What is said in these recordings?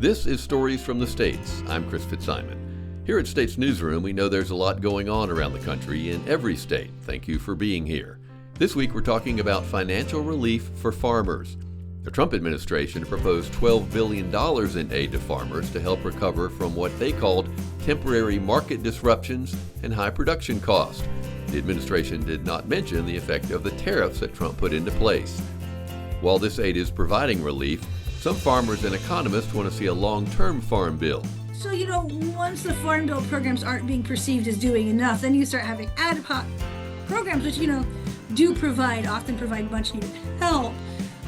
This is Stories from the States. I'm Chris Fitzsimon. Here at States Newsroom, we know there's a lot going on around the country in every state. Thank you for being here. This week we're talking about financial relief for farmers. The Trump administration proposed $12 billion in aid to farmers to help recover from what they called temporary market disruptions and high production costs. The administration did not mention the effect of the tariffs that Trump put into place. While this aid is providing relief, some farmers and economists want to see a long-term farm bill. So, once the Farm Bill programs aren't being perceived as doing enough, then you start having ad hoc programs, which, often provide much needed help,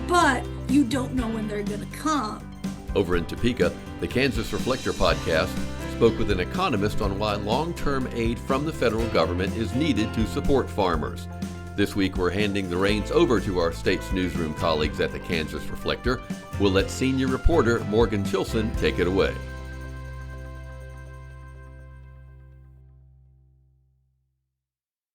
but you don't know when they're going to come. Over in Topeka, the Kansas Reflector podcast spoke with an economist on why long-term aid from the federal government is needed to support farmers. This week, we're handing the reins over to our States Newsroom colleagues at the Kansas Reflector. We'll let senior reporter Morgan Chilson take it away.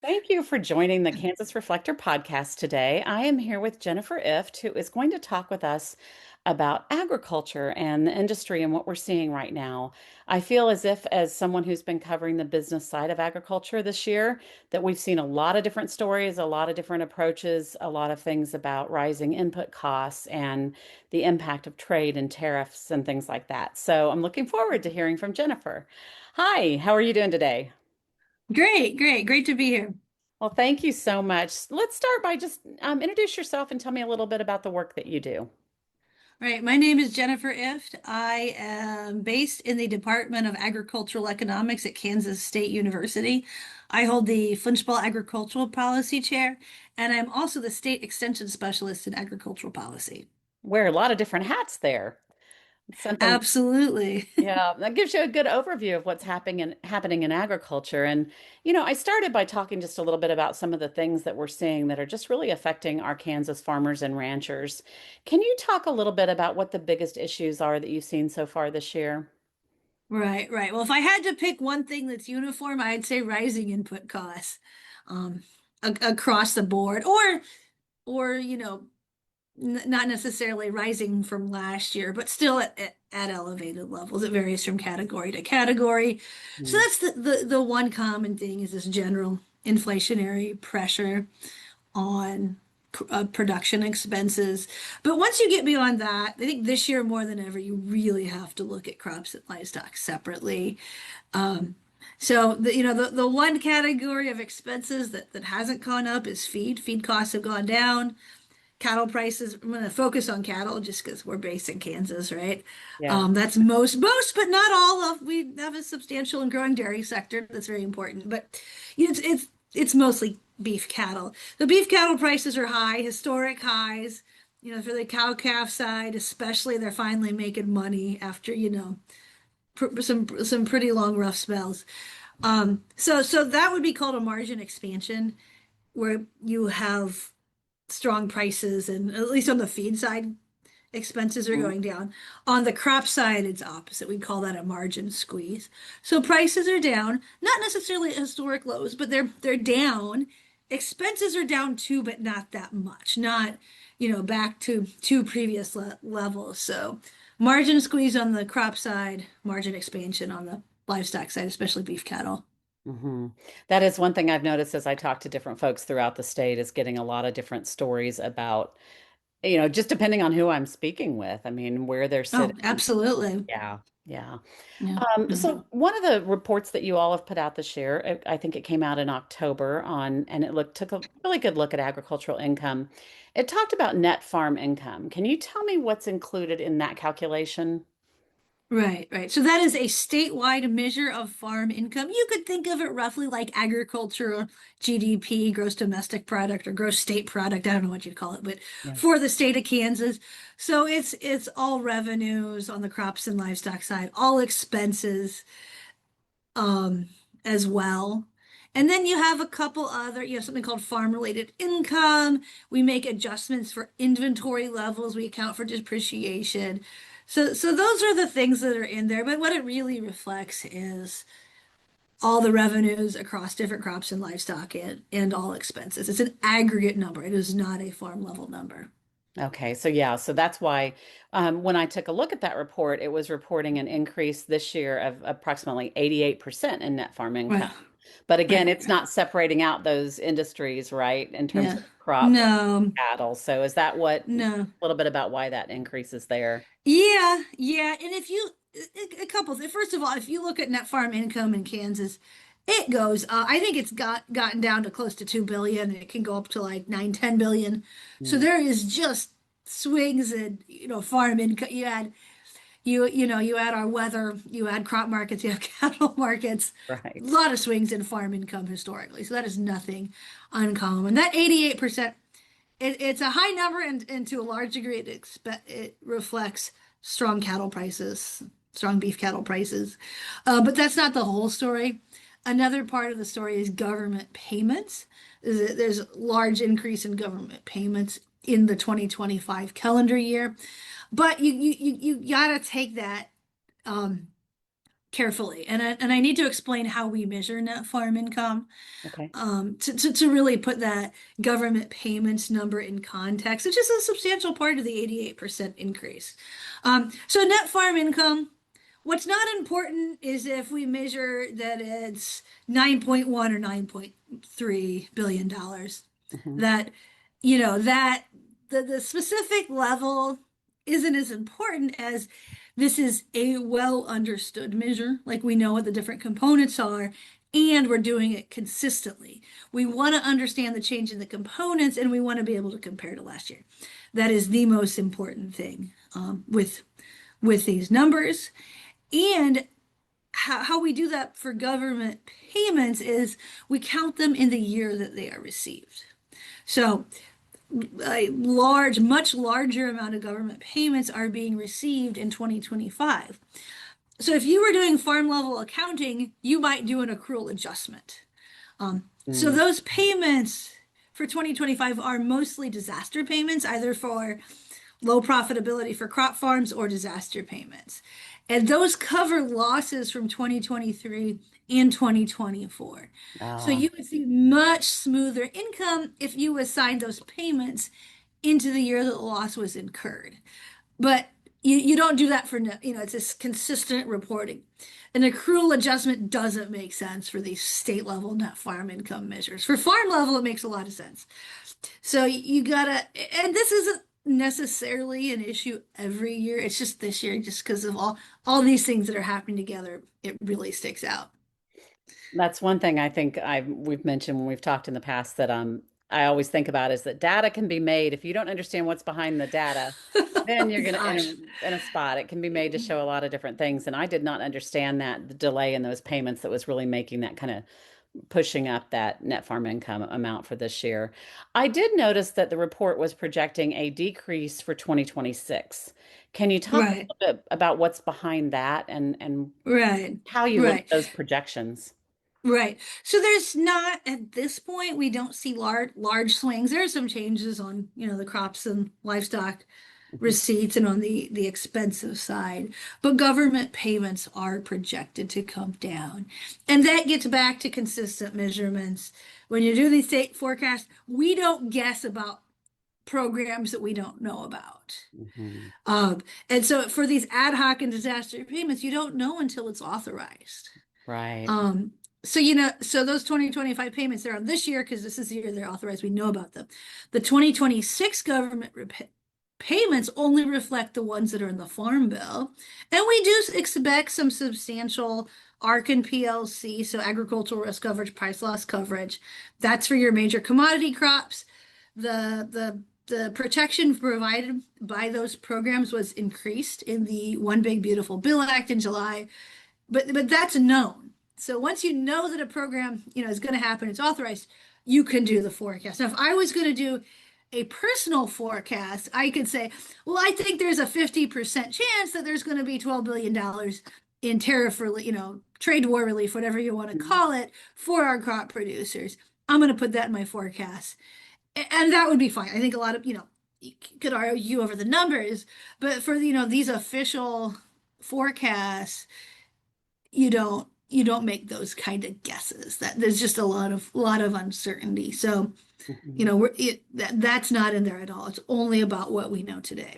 Thank you for joining the Kansas Reflector podcast today. I am here with Jennifer Ift, who is going to talk with us about agriculture and the industry and what we're seeing right now. I feel as someone who's been covering the business side of agriculture this year, that we've seen a lot of different stories, a lot of different approaches, a lot of things about rising input costs and the impact of trade and tariffs and things like that. So I'm looking forward to hearing from Jennifer. Hi, how are you doing today? Great to be here. Well, thank you so much. Let's start by just introduce yourself and tell me a little bit about the work that you do. Right, my name is Jennifer Ift. I am based in the Department of Agricultural Economics at Kansas State University. I hold the Flinchball Agricultural Policy Chair, and I'm also the State Extension Specialist in Agricultural Policy. Wear a lot of different hats there. Absolutely. Yeah, that gives you a good overview of what's happening in agriculture. And, I started by talking just a little bit about some of the things that we're seeing that are just really affecting our Kansas farmers and ranchers. Can you talk a little bit about what the biggest issues are that you've seen so far this year? Right. Well, if I had to pick one thing that's uniform, I'd say rising input costs, um, across the board, or not necessarily rising from last year, but still at elevated levels. It varies from category to category. So that's the one common thing is this general inflationary pressure on production expenses. But once you get beyond that, I think this year more than ever, you really have to look at crops and livestock separately. So the one category of expenses that hasn't gone up is feed. Feed costs have gone down. Cattle prices, I'm going to focus on cattle just because we're based in Kansas, right? Yeah. That's most, but not all of. We have a substantial and growing dairy sector that's very important, but it's mostly beef cattle. The beef cattle prices are high, historic highs. For the cow calf side, especially, they're finally making money after some pretty long rough spells. So that would be called a margin expansion, where you have strong prices, and at least on the feed side, expenses are going down. On the crop side, it's opposite. We call that a margin squeeze. So prices are down, not necessarily at historic lows, but they're down. Expenses are down too, but not that much. Not, back to previous levels. So margin squeeze on the crop side, margin expansion on the livestock side, especially beef cattle. hmm That is one thing I've noticed as I talk to different folks throughout the state is getting a lot of different stories about, just depending on who I'm speaking with. I mean, where they're Oh, sitting. absolutely. Yeah, yeah. Yeah. So one of the reports that you all have put out this year, I think it came out in October and took a really good look at agricultural income. It talked about net farm income. Can you tell me what's included in that calculation? Right. So that is a statewide measure of farm income. You could think of it roughly like agricultural GDP, gross domestic product, or gross state product. I don't know what you'd call it, but Yeah. for the state of Kansas. So it's all revenues on the crops and livestock side, all expenses um as well. And then you have a couple other, something called farm related income. We make adjustments for inventory levels. We account for depreciation. So those are the things that are in there. But what it really reflects is all the revenues across different crops and livestock and all expenses. It's an aggregate number. It is not a farm level number. Okay, so yeah, so that's why when I took a look at that report, it was reporting an increase this year of approximately 88% in net farm income. Well, But again, right, it's right. not separating out those industries, right, in terms Yeah. of crop versus No, cattle. So is that what a no. little bit about why that increase is there? Yeah, yeah. And if you, a couple things. First of all, if you look at net farm income in Kansas, it goes, I think it's gotten down to close to 2 billion, and it can go up to like 9, 10 billion. So Mm, there is just swings in, farm income. You add our weather, you add crop markets, you have cattle markets, a right. lot of swings in farm income historically. So that is nothing uncommon. That 88%, it's a high number, and to a large degree, it reflects strong cattle prices, strong beef cattle prices. But that's not the whole story. Another part of the story is government payments. There's a large increase in government payments in the 2025 calendar year. But you gotta take that um, carefully. And I need to explain how we measure net farm income Okay. to really put that government payments number in context, which is a substantial part of the 88% increase. So net farm income, what's not important is if we measure that it's 9.1 or 9.3 billion dollars. Hmm. That that the specific level isn't as important as this is a well understood measure, like we know what the different components are, and we're doing it consistently. We want to understand the change in the components, and we want to be able to compare to last year. That is the most important thing with these numbers. And how we do that for government payments is we count them in the year that they are received. So a much larger amount of government payments are being received in 2025. So if you were doing farm level accounting, you might do an accrual adjustment. So Mm, those payments for 2025 are mostly disaster payments, either for low profitability for crop farms or disaster payments. And those cover losses from 2023 and 2024. So ah, you would see much smoother income if you assigned those payments into the year that the loss was incurred. But you don't do that for, it's this consistent reporting. An accrual adjustment doesn't make sense for these state level net farm income measures. For farm level, it makes a lot of sense. So you gotta, and this isn't necessarily an issue every year. It's just this year, just because of all these things that are happening together, it really sticks out. that's one thing I think we've mentioned when we've talked in the past that I always think about is that data can be made if you don't understand what's behind the data, then you're gonna Gosh. in a spot. It can be made to show a lot of different things, and I did not understand that the delay in those payments that was really making that kind of pushing up that net farm income amount for this year. I did notice that the report was projecting a decrease for 2026. Can you talk a Right, little bit about what's behind that and right, how you look right. at those projections? Right. So there's not at this point, we don't see large swings. There are some changes on, the crops and livestock Mhm. receipts and on the expensive side, but government payments are projected to come down. And that gets back to consistent measurements. When you do these state forecasts, we don't guess about programs that we don't know about. Mhm. Um, and so for these ad hoc and disaster payments, you don't know until it's authorized. Right. Um, so those 2025 payments they're on this year because this is the year they're authorized. We know about them. The 2026 government payments only reflect the ones that are in the Farm Bill, and we do expect some substantial ARC and PLC, so agricultural risk coverage, price loss coverage. That's for your major commodity crops. The protection provided by those programs was increased in the One Big Beautiful Bill Act in July, but that's known. So once you know that a program, is going to happen, it's authorized, you can do the forecast. Now, if I was going to do a personal forecast, I could say, well, I think there's a 50% chance that there's going to be $12 billion in tariff relief, trade war relief, whatever you want to Mhm. call it, for our crop producers. I'm going to put that in my forecast. And that would be fine. I think a lot of, you could argue over the numbers, but for, these official forecasts, you don't you don't make those kind of guesses. That there's just a lot of uncertainty. So, Mhm. that's not in there at all. It's only about what we know today.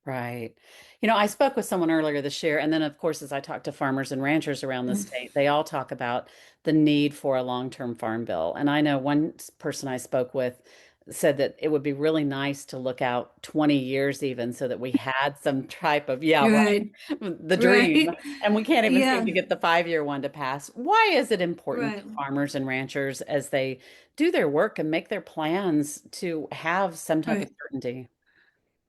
Right. I spoke with someone earlier this year, and then, of course, as I talk to farmers and ranchers around the state, they all talk about the need for a long-term farm bill. And I know one person I spoke with said that it would be really nice to look out 20 years even so that we had some type of, yeah, Right, right, the dream. right. And we can't even seem Yeah, to get the 5-year one to pass. Why is it important right, for farmers and ranchers as they do their work and make their plans to have some type of right. certainty?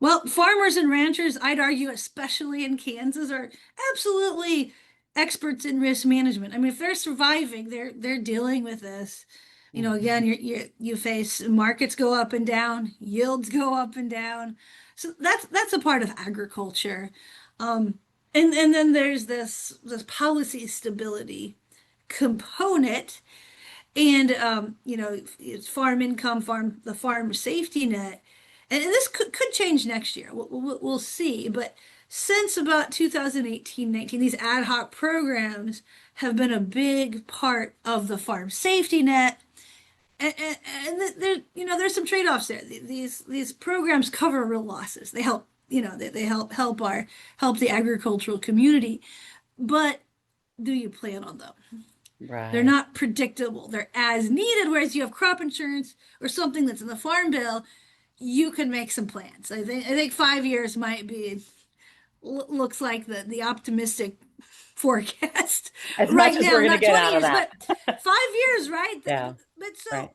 Well, farmers and ranchers, I'd argue, especially in Kansas, are absolutely experts in risk management. I mean, if they're surviving, they're dealing with this. Again, Mhm. you face markets go up and down, yields go up and down. So that's a part of agriculture. Um, and then there's this policy stability component, and it's farm income, the farm safety net, and this could change next year. We'll see. But since about 2018-19, these ad hoc programs have been a big part of the farm safety net. And there, there's some trade-offs there. These programs cover real losses. They help, they help the agricultural community. But do you plan on them? They're Right. not predictable. They're as needed. Whereas you have crop insurance or something that's in the farm bill, you can make some plans. I think 5 years might be looks like the optimistic forecast As right much as we're now. going to Not get 20 out of years, that. but 5 years, right? Yeah, But right.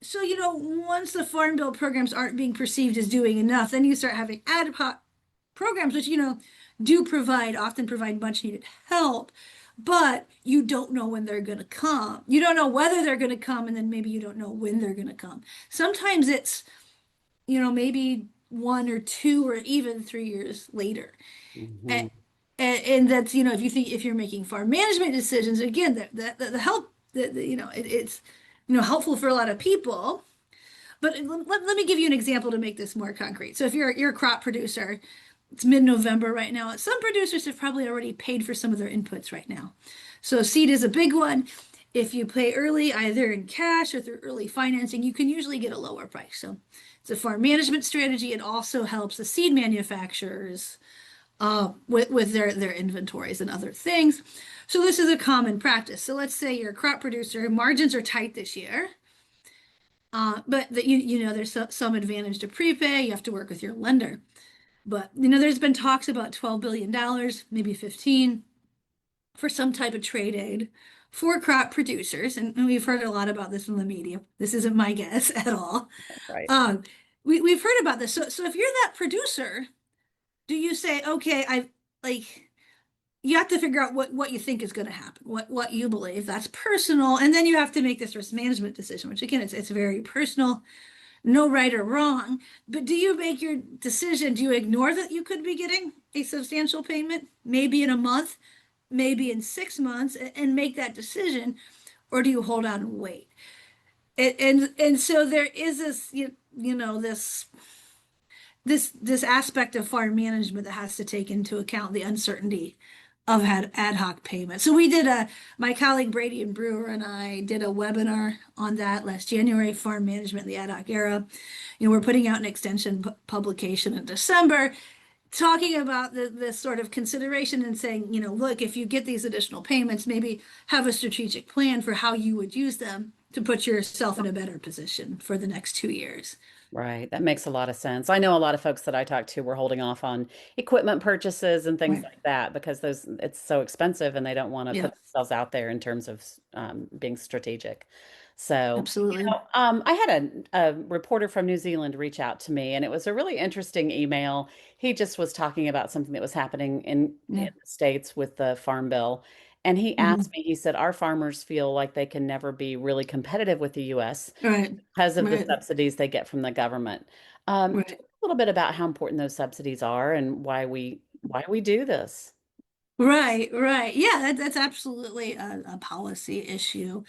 so once the farm bill programs aren't being perceived as doing enough, then you start having ad hoc programs, which do often provide much needed help, but you don't know when they're going to come. You don't know whether they're going to come, and then maybe you don't know when they're going to come. Sometimes it's maybe 1 or 2 or even 3 years later. And, Hmm. and that's if you're making farm management decisions, again, the help, it's helpful for a lot of people. But let me give you an example to make this more concrete. So if you're a crop producer, it's mid-November right now. Some producers have probably already paid for some of their inputs right now. So seed is a big one. If you pay early, either in cash or through early financing, you can usually get a lower price. So it's a farm management strategy. It also helps the seed manufacturers with their inventories and other things. So this is a common practice. So let's say you're a crop producer, margins are tight this year. But there's some advantage to prepay. You have to work with your lender. But there's been talks about $12 billion, maybe 15, for some type of trade aid for crop producers, and we've heard a lot about this in the media. This isn't my guess at all. Right. Um, we've heard about this. So if you're that producer, do you say, okay, you have to figure out what you think is going to happen, what you believe. That's personal, and then you have to make this risk management decision, which again, it's very personal, no right or wrong. But do you make your decision? Do you ignore that you could be getting a substantial payment, maybe in a month, maybe in 6 months, and make that decision, or do you hold on and wait? And so there is this this aspect of farm management that has to take into account the uncertainty of ad hoc payment. So my colleague Brady and Brewer and I did a webinar on that last January, farm management in the ad hoc era. We're putting out an extension publication in December talking about this sort of consideration and saying, look, if you get these additional payments, maybe have a strategic plan for how you would use them to put yourself in a better position for the next 2 years. Right. That makes a lot of sense. I know a lot of folks that I talk to were holding off on equipment purchases and things Right. like that because it's so expensive and they don't want to Yeah, put themselves out there in terms of being strategic. So, absolutely. I had a reporter from New Zealand reach out to me, and it was a really interesting email. He just was talking about something that was happening in Yeah. the States with the Farm Bill. And he asked Mhm. me, he said, our farmers feel like they can never be really competitive with the US Right. because of the Right. subsidies they get from the government. Talk Right. a little bit about how important those subsidies are and why we do this. Right. Right. Yeah, that's absolutely a policy issue.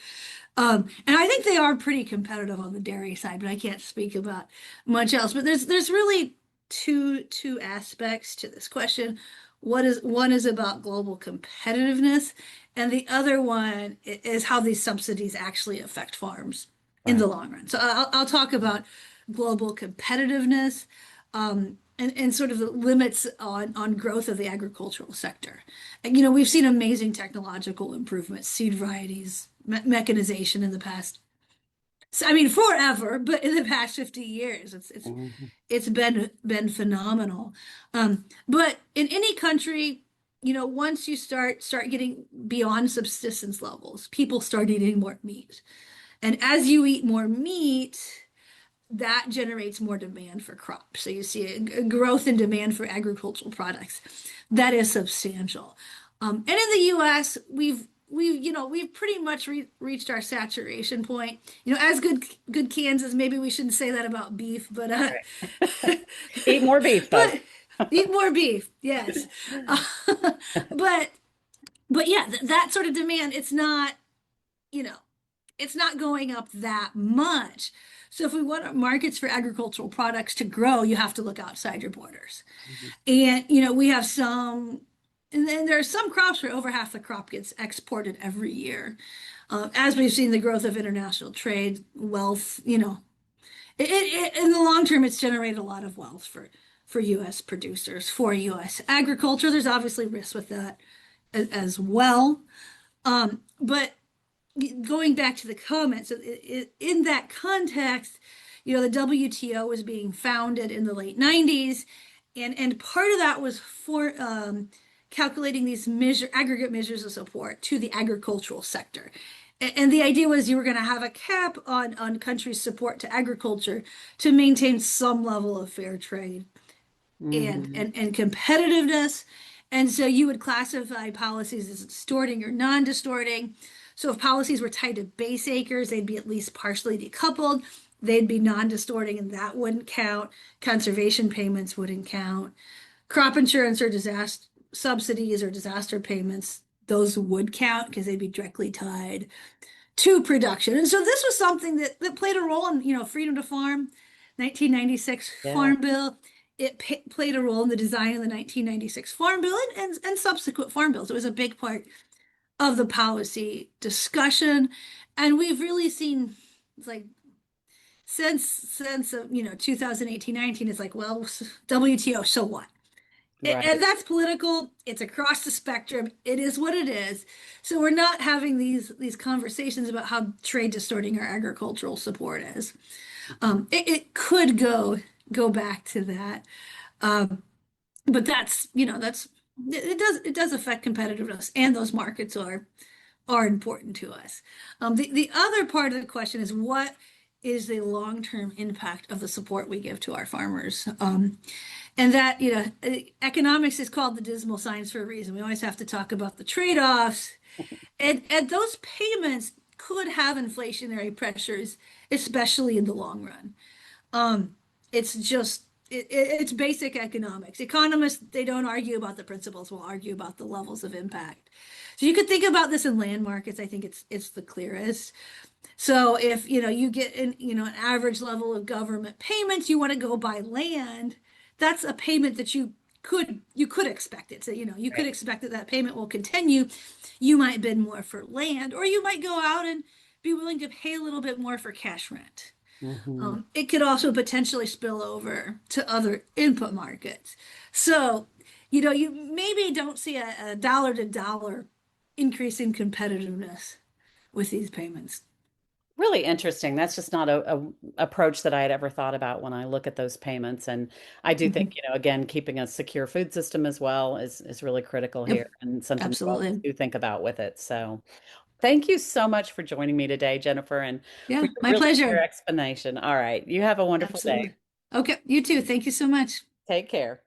And I think they are pretty competitive on the dairy side, but I can't speak about much else. But there's really two aspects to this question. One is about global competitiveness, and the other one is how these subsidies actually affect farms in the Right. long run. So I'll talk about global competitiveness, and sort of the limits on growth of the agricultural sector. And, we've seen amazing technological improvements, seed varieties, mechanization in the past. So, I mean, forever, but in the past 50 years, Mhm. it's been phenomenal. But in any country, once you start getting beyond subsistence levels, people start eating more meat. And as you eat more meat, that generates more demand for crops. So you see a growth in demand for agricultural products that is substantial. And in the U.S., we've pretty much reached our saturation point. As good Kansas, maybe we shouldn't say that about beef, but Right. Eat more beef, folks. but eat more beef, yes. Uh, but yeah, that sort of demand, you know, it's not going up that much. So if we want markets for agricultural products to grow, you have to look outside your borders. Mhm. And we have some, and then there are some crops where over half the crop gets exported every year. As we've seen the growth of international trade, wealth, in the long term, it's generated a lot of wealth for U.S. producers, for U.S. agriculture. There's obviously risks with that as well. But going back to the comments, in that context, the WTO was being founded in the late 90s, and part of that was for calculating these aggregate measures of support to the agricultural sector. And the idea was you were going to have a cap on countries' support to agriculture to maintain some level of fair trade Mhm. and competitiveness. And so you would classify policies as distorting or non-distorting. So if policies were tied to base acres, they'd be at least partially decoupled. They'd be non-distorting, and that wouldn't count. Conservation payments wouldn't count. Crop insurance or disaster subsidies or disaster payments, those would count because they'd be directly tied to production. And so this was something that played a role in, freedom to farm, 1996 Yeah. Farm Bill. It played a role in the design of the 1996 Farm Bill and subsequent farm bills. It was a big part of the policy discussion. And we've really seen, it's like, since 2018, 19, it's like, well, WTO, so what? And Right. that's political. It's across the spectrum. It is what it is. So we're not having these conversations about how trade distorting our agricultural support is. It could go back to that, um, but that's it does affect competitiveness, and those markets are important to us. The other part of the question is what is the long-term impact of the support we give to our farmers? And that, economics is called the dismal science for a reason. We always have to talk about the trade-offs. And those payments could have inflationary pressures, especially in the long run. It's just it's basic economics. Economists, they don't argue about the principles, will argue about the levels of impact. So you could think about this in land markets. I think it's the clearest. So if you get an average level of government payments, you want to go buy land, that's a payment that you could expect it. So you could Right. expect that payment will continue. You might bid more for land, or you might go out and be willing to pay a little bit more for cash rent. Mhm. It could also potentially spill over to other input markets. So, you maybe don't see a dollar to dollar increase in competitiveness with these payments. Really interesting. That's just not a approach that I had ever thought about when I look at those payments. And I do think, Mhm. again, keeping a secure food system as well is really critical Yep, here and something to always absolutely. do think about with it. So thank you so much for joining me today, Jennifer, and for Yeah, your my really clear pleasure. explanation. All right. You have a wonderful day. Absolutely. Okay, you too. Thank you so much. Take care.